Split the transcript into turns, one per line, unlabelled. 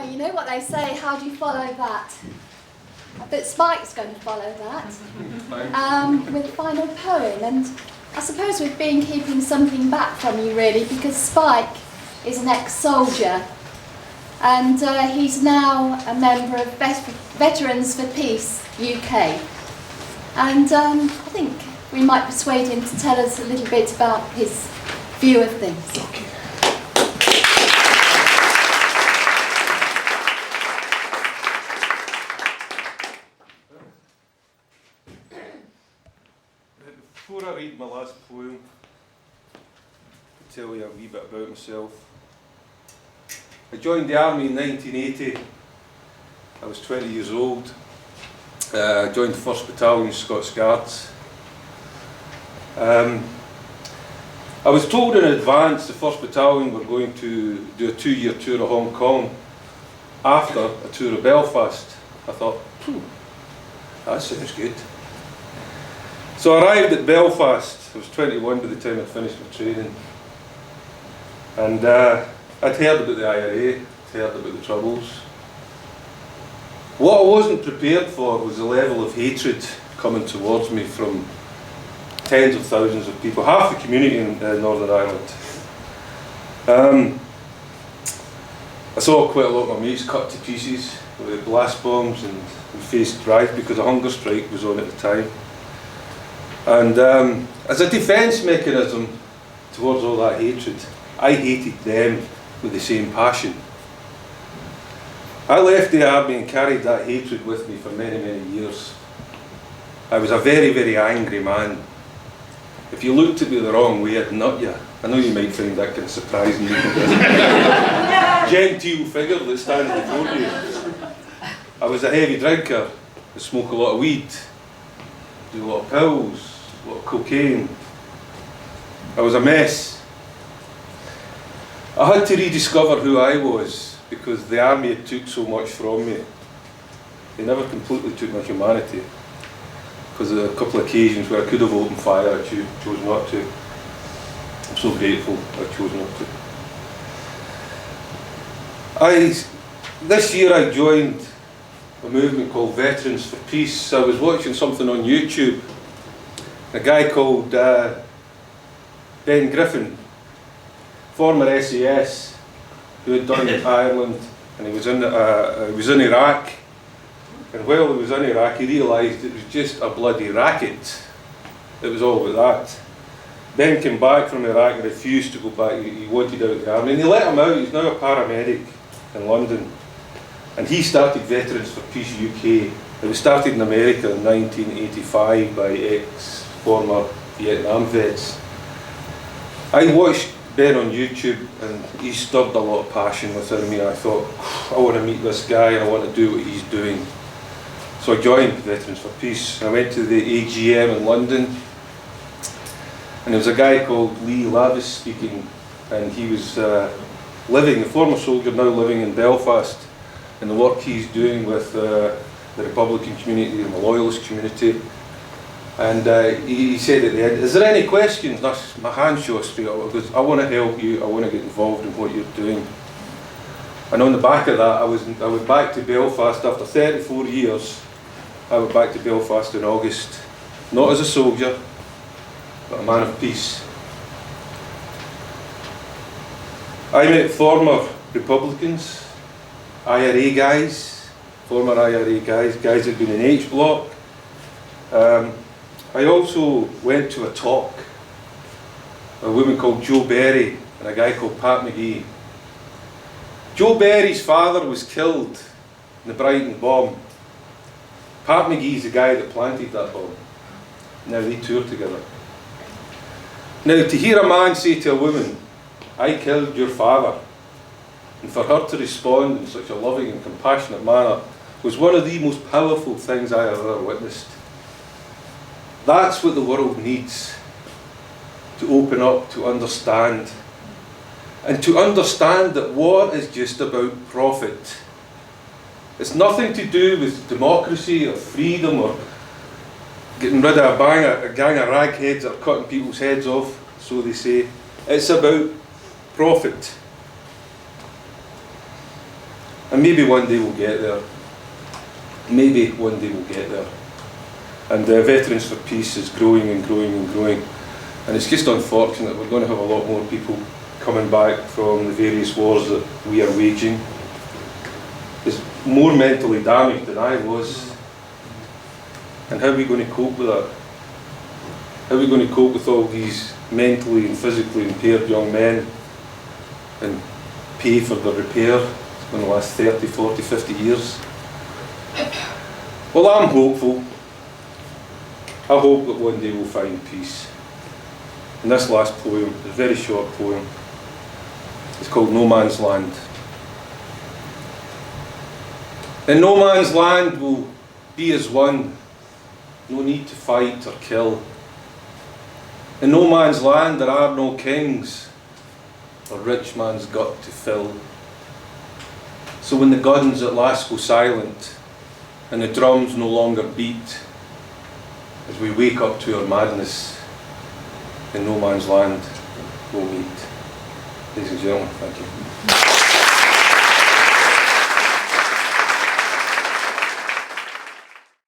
Well, you know what they say, how do you follow that? But Spike's going to follow that with a final poem. And I suppose we've been keeping something back from you, really, because Spike is an ex-soldier. And he's now a member of Veterans for Peace UK. And I think we might persuade him to tell us a little bit about his view of things.
Okay. Before I read my last poem, I'll tell you a wee bit about myself. I joined the army in 1980. I was 20 years old. I joined the 1st Battalion Scots Guards. I was told in advance the 1st Battalion were going to do a 2-year tour of Hong Kong after a tour of Belfast. I thought, that sounds good. So I arrived at Belfast. I was 21 by the time I finished my training. And I'd heard about the IRA, I'd heard about the Troubles. What I wasn't prepared for was the level of hatred coming towards me from tens of thousands of people, half the community in Northern Ireland. I saw quite a lot of my mates cut to pieces with blast bombs, and we faced drive because a hunger strike was on at the time. And as a defence mechanism towards all that hatred, I hated them with the same passion. I left the army and carried that hatred with me for many, many years. I was a very, very angry man. If you looked at me the wrong way, I'd nut you. I know you might find that kind of surprising. Genteel figure that stands before you. I was a heavy drinker. I smoked a lot of weed, do a lot of pills, a lot of cocaine. I was a mess. I had to rediscover who I was because the army had took so much from me. They never completely took my humanity, because there were a couple of occasions where I could have opened fire, I chose not to. I'm so grateful I chose not to. This year I joined a movement called Veterans for Peace. I was watching something on YouTube. A guy called Ben Griffin, former SAS, who had done Ireland, and he was in Iraq. And while he was in Iraq, he realised it was just a bloody racket. It was all about that. Ben came back from Iraq and refused to go back. He wanted out of the army, and they let him out. He's now a paramedic in London. And he started Veterans for Peace UK. It was started in America in 1985 by ex-former Vietnam vets. I watched Ben on YouTube, and he stirred a lot of passion within me. I thought, I want to meet this guy and I want to do what he's doing. So I joined Veterans for Peace. I went to the AGM in London, and there was a guy called Lee Lavis speaking, and he was a former soldier now living in Belfast, and the work he's doing with the Republican community and the Loyalist community. And he said at the end, "Is there any questions?" My hand shot straight up. I goes, "I want to help you, I want to get involved in what you're doing." And on the back of that, I went back to Belfast after 34 years. I went back to Belfast in August, not as a soldier, but a man of peace. I met former Republicans, IRA guys, former IRA guys that had been in H Block. I also went to a talk, a woman called Jo Berry and a guy called Pat McGee. Jo Berry's father was killed in the Brighton bomb. Pat McGee's the guy that planted that bomb. Now they tour together. Now to hear a man say to a woman, "I killed your father," and for her to respond in such a loving and compassionate manner, was one of the most powerful things I have ever witnessed. That's what the world needs, to open up, to understand. And to understand that war is just about profit. It's nothing to do with democracy or freedom or getting rid of a gang of ragheads that are cutting people's heads off, so they say. It's about profit. And maybe one day we'll get there. Maybe one day we'll get there. And Veterans for Peace is growing and growing and growing. And it's just unfortunate we're going to have a lot more people coming back from the various wars that we are waging. Is more mentally damaged than I was. And how are we going to cope with that? How are we going to cope with all these mentally and physically impaired young men and pay for their repair in the last 30, 40, 50 years? Well, I'm hopeful. I hope that one day we'll find peace. And this last poem, a very short poem, it's called No Man's Land. In no man's land we'll be as one, no need to fight or kill. In no man's land there are no kings, or rich man's gut to fill. So when the guns at last go silent, and the drums no longer beat, as we wake up to our madness, in no man's land we'll meet. Ladies and gentlemen, thank you.